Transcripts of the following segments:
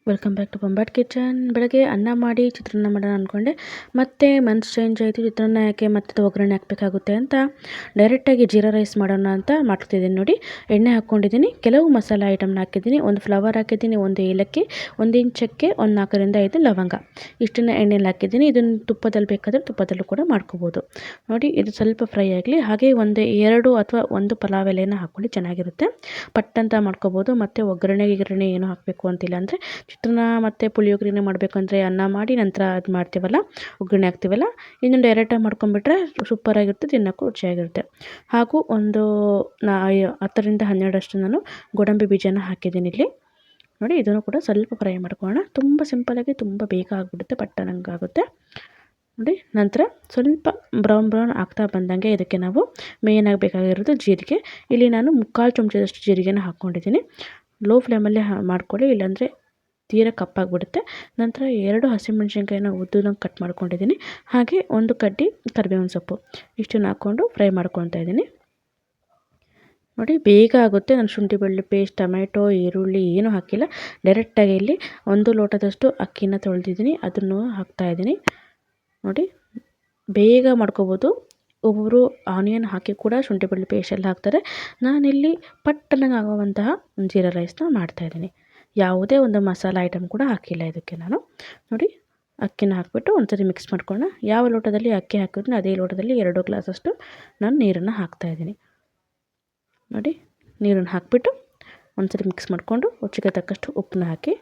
Welcome back to Bombat kitchen. ಬೆಳಗ್ಗೆ ಅನ್ನ ಮಾಡಿ ಚಿತ್ರಾನ್ನ ಮಾಡೋಣ ಅಂದ್ಕೊಂಡೆ, ಮತ್ತೆ ಮನ್ಸು ಚೇಂಜ್ ಆಯಿತು. ಚಿತ್ರಾನ್ನ ಯಾಕೆ ಮತ್ತೆ ಒಗ್ಗರಣೆ ಹಾಕಬೇಕಾಗುತ್ತೆ ಅಂತ ಡೈರೆಕ್ಟಾಗಿ ಜೀರಾ ರೈಸ್ ಮಾಡೋಣ ಅಂತ ಮಾಡ್ತಿದ್ದೀನಿ. ನೋಡಿ, ಎಣ್ಣೆ ಹಾಕ್ಕೊಂಡಿದ್ದೀನಿ, ಕೆಲವು ಮಸಾಲೆ ಐಟಮ್ನ ಹಾಕಿದ್ದೀನಿ. ಒಂದು ಫ್ಲವರ್ ಹಾಕಿದ್ದೀನಿ, ಒಂದು ಏಲಕ್ಕಿ, ಒಂದು ಇಂಚ್ ಚಕ್ಕೆ, ಒಂದು 4ರಿಂದ 5 ಲವಂಗ. ಇಷ್ಟನ್ನು ಎಣ್ಣೆಯಲ್ಲಿ ಹಾಕಿದ್ದೀನಿ. ಇದನ್ನು ತುಪ್ಪದಲ್ಲಿ ಬೇಕಾದರೆ ತುಪ್ಪದಲ್ಲೂ ಕೂಡ ಮಾಡ್ಕೋಬೋದು. ನೋಡಿ, ಇದು ಸ್ವಲ್ಪ ಫ್ರೈ ಆಗಲಿ. ಹಾಗೆ ಒಂದು 2 ಅಥವಾ 1 ಪಲಾವ್ ಎಲೆನ ಹಾಕ್ಕೊಳ್ಳಿ, ಚೆನ್ನಾಗಿರುತ್ತೆ. ಪಟ್ಟಂತ ಮಾಡ್ಕೋಬೋದು. ಮತ್ತು ಒಗ್ಗರಣೆ ಏನು ಹಾಕಬೇಕು ಅಂತಿಲ್ಲ. ಅಂದರೆ ಚಿತ್ರಾನ್ನ ಮತ್ತು ಪುಳಿಯೋಗರೆನೇ ಮಾಡಬೇಕಂದ್ರೆ ಅನ್ನ ಮಾಡಿ ನಂತರ ಅದು ಮಾಡ್ತೀವಲ್ಲ, ಒಗ್ಗರಣೆ ಹಾಕ್ತೀವಲ್ಲ, ಇದನ್ನು ಡೈರೆಕ್ಟಾಗಿ ಮಾಡ್ಕೊಂಬಿಟ್ರೆ ಸೂಪರಾಗಿರುತ್ತೆ, ತಿನ್ನೋಕ್ಕೂ ರುಚಿಯಾಗಿರುತ್ತೆ. ಹಾಗೂ ಒಂದು 10ರಿಂದ 12 ನಾನು ಗೋಡಂಬಿ ಬೀಜನ ಹಾಕಿದ್ದೀನಿ ಇಲ್ಲಿ. ನೋಡಿ, ಇದನ್ನು ಕೂಡ ಸ್ವಲ್ಪ ಫ್ರೈ ಮಾಡ್ಕೊಳ್ಳೋಣ. ತುಂಬ ಸಿಂಪಲಾಗಿ ತುಂಬ ಬೇಗ ಆಗಿಬಿಡುತ್ತೆ, ಪಟ್ಟನಂಗಾಗುತ್ತೆ. ನೋಡಿ, ನಂತರ ಸ್ವಲ್ಪ ಬ್ರೌನ್ ಆಗ್ತಾ ಬಂದಂಗೆ ಇದಕ್ಕೆ ನಾವು ಮೇಯ್ನಾಗಿ ಬೇಕಾಗಿರೋದು ಜೀರಿಗೆ. ಇಲ್ಲಿ ನಾನು 3/4 ಚಮಚದಷ್ಟು ಜೀರಿಗೆನ ಹಾಕ್ಕೊಂಡಿದ್ದೀನಿ. ಲೋ ಫ್ಲೇಮಲ್ಲೇ ಮಾಡ್ಕೊಳ್ಳಿ, ಇಲ್ಲಾಂದರೆ ತೀರಾ ಕಪ್ಪಾಗಿಬಿಡುತ್ತೆ. ನಂತರ 2 ಹಸಿಮೆಣಸಿನ್ಕಾಯಿನ ಉದ್ದುದಂಗೆ ಕಟ್ ಮಾಡ್ಕೊಂಡಿದ್ದೀನಿ. ಹಾಗೆ 1 ಕಡ್ಡಿ ಕರಿಬೇವಿನ ಸೊಪ್ಪು, ಇಷ್ಟನ್ನು ಹಾಕ್ಕೊಂಡು ಫ್ರೈ ಮಾಡ್ಕೊತಾ ಇದ್ದೀನಿ. ನೋಡಿ, ಬೇಗ ಆಗುತ್ತೆ. ನಾನು ಶುಂಠಿ ಬೆಳ್ಳುಳ್ಳಿ ಪೇಸ್ಟ್, ಟೊಮೆಟೊ, ಈರುಳ್ಳಿ ಏನೂ ಹಾಕಿಲ್ಲ. ಡೈರೆಕ್ಟಾಗಿ ಇಲ್ಲಿ 1 ಲೋಟದಷ್ಟು ಅಕ್ಕಿನ ತೊಳೆದಿದ್ದೀನಿ, ಅದನ್ನು ಹಾಕ್ತಾಯಿದ್ದೀನಿ. ನೋಡಿ, ಬೇಗ ಮಾಡ್ಕೋಬೋದು. ಒಬ್ಬೊಬ್ಬರು ಆನಿಯನ್ ಹಾಕಿ ಕೂಡ ಶುಂಠಿ ಬೆಳ್ಳುಳ್ಳಿ ಪೇಸ್ಟ್ ಎಲ್ಲ ಹಾಕ್ತಾರೆ. ನಾನಿಲ್ಲಿ ಪಟ್ಟನಂಗೆ ಆಗುವಂತಹ ಜೀರಾ ರೈಸ್ನ ಮಾಡ್ತಾಯಿದ್ದೀನಿ. ಯಾವುದೇ ಒಂದು ಮಸಾಲೆ ಐಟಮ್ ಕೂಡ ಹಾಕಿಲ್ಲ ಇದಕ್ಕೆ ನಾನು. ನೋಡಿ, ಅಕ್ಕಿನ ಹಾಕಿಬಿಟ್ಟು ಒಂದ್ಸರಿ ಮಿಕ್ಸ್ ಮಾಡ್ಕೊಳ್ಳೋಣ. ಯಾವ ಲೋಟದಲ್ಲಿ ಅಕ್ಕಿ ಹಾಕಿದ್ನೋ ಅದೇ ಲೋಟದಲ್ಲಿ 2 ಗ್ಲಾಸಷ್ಟು ನಾನು ನೀರನ್ನು ಹಾಕ್ತಾಯಿದ್ದೀನಿ. ನೋಡಿ, ನೀರನ್ನು ಹಾಕಿಬಿಟ್ಟು ಒಂದ್ಸರಿ ಮಿಕ್ಸ್ ಮಾಡಿಕೊಂಡು ರುಚಿಗೆ ತಕ್ಕಷ್ಟು ಉಪ್ಪನ್ನ ಹಾಕಿ.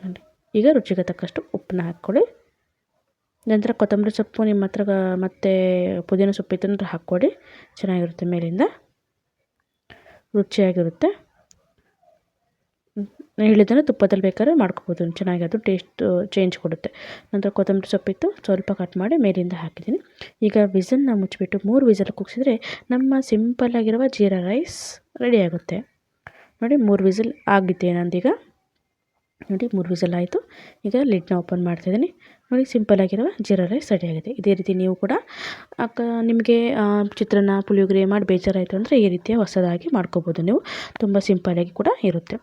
ನೋಡಿ, ಈಗ ರುಚಿಗೆ ತಕ್ಕಷ್ಟು ಉಪ್ಪನ್ನ ಹಾಕ್ಕೊಳ್ಳಿ. ನಂತರ ಕೊತ್ತಂಬರಿ ಸೊಪ್ಪು ನಿಮ್ಮ ಹತ್ರ ಮತ್ತು ಪುದೀನ ಸೊಪ್ಪು ಇತ್ತಂದ್ರೆ ಹಾಕ್ಕೊಡಿ, ಚೆನ್ನಾಗಿರುತ್ತೆ. ಮೇಲಿಂದ ರುಚಿಯಾಗಿರುತ್ತೆ. ಹೇಳಿದ್ದನ್ನು ತುಪ್ಪದಲ್ಲಿ ಬೇಕಾದ್ರೆ ಮಾಡ್ಕೋಬೋದು, ಚೆನ್ನಾಗಿ ಅದು ಟೇಸ್ಟ್ ಚೇಂಜ್ ಕೊಡುತ್ತೆ. ನಂತರ ಕೊತ್ತಂಬರಿ ಸೊಪ್ಪಿತ್ತು ಸ್ವಲ್ಪ ಕಟ್ ಮಾಡಿ ಮೇಲಿಂದ ಹಾಕಿದ್ದೀನಿ. ಈಗ ವಿಸಲ್ನ ಮುಚ್ಚಿಬಿಟ್ಟು 3 ವಿಸಲ್ ಕೂಗಿಸಿದ್ರೆ ನಮ್ಮ ಸಿಂಪಲ್ಲಾಗಿರುವ ಜೀರಾ ರೈಸ್ ರೆಡಿ ಆಗುತ್ತೆ. ನೋಡಿ, 3 ವಿಸಲ್ ಆಗಿದೆ ನಂದೀಗ. ನೋಡಿ, 3 ವಿಸಲ್ ಆಯಿತು. ಈಗ ಲಿಡ್ನ ಓಪನ್ ಮಾಡ್ತಾಯಿದ್ದೀನಿ. ನೋಡಿ, ಸಿಂಪಲ್ಲಾಗಿರುವ ಜೀರಾ ರೈಸ್ ರೆಡಿಯಾಗಿದೆ. ಇದೇ ರೀತಿ ನೀವು ಕೂಡ ನಿಮಗೆ ಚಿತ್ರಾನ್ನ ಪುಳಿಯೋಗರೆ ಮಾಡಿ ಬೇಜಾರಾಯಿತು ಅಂದರೆ ಈ ರೀತಿಯ ಹೊಸದಾಗಿ ಮಾಡ್ಕೋಬೋದು ನೀವು. ತುಂಬ ಸಿಂಪಲ್ಲಾಗಿ ಕೂಡ ಇರುತ್ತೆ.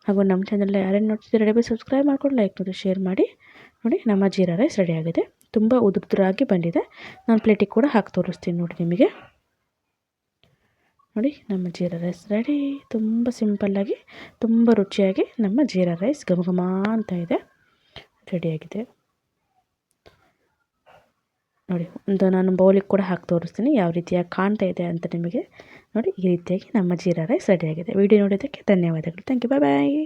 ಹಾಗೂ ನಮ್ಮ ಚಾನಲ್ನ ಯಾರೇನು ನೋಡ್ತಿದ್ದಾರೆ ರೆಡಿ ಸಬ್ಸ್ಕ್ರೈಬ್ ಮಾಡ್ಕೊಂಡು ಲೈಕ್ ಮತ್ತು ಶೇರ್ ಮಾಡಿ. ನೋಡಿ, ನಮ್ಮ ಜೀರಾ ರೈಸ್ ರೆಡಿಯಾಗಿದೆ. ತುಂಬ ಉದುರಾಗಿ ಬಂದಿದೆ. ನಾನು ಪ್ಲೇಟಿಗೆ ಕೂಡ ಹಾಕಿ ತೋರಿಸ್ತೀನಿ ನೋಡಿ ನಿಮಗೆ. ನೋಡಿ, ನಮ್ಮ ಜೀರಾ ರೈಸ್ ರೆಡಿ. ತುಂಬ ಸಿಂಪಲ್ಲಾಗಿ ತುಂಬ ರುಚಿಯಾಗಿ ನಮ್ಮ ಜೀರಾ ರೈಸ್ ಘಮ ಅಂತ ಇದೆ, ರೆಡಿಯಾಗಿದೆ. ನೋಡಿ, ನಾನು ಬೌಲಿಗೆ ಕೂಡ ಹಾಕಿ ತೋರಿಸ್ತೀನಿ ಯಾವ ರೀತಿಯಾಗಿ ಕಾಣ್ತಾ ಇದೆ ಅಂತ ನಿಮಗೆ. ನೋಡಿ, ಈ ರೀತಿಯಾಗಿ ನಮ್ಮ ಜೀರಾ ರೈಸ್ ರೆಡಿಯಾಗಿದೆ. ವಿಡಿಯೋ ನೋಡೋದಕ್ಕೆ ಧನ್ಯವಾದಗಳು. Thank you, bye.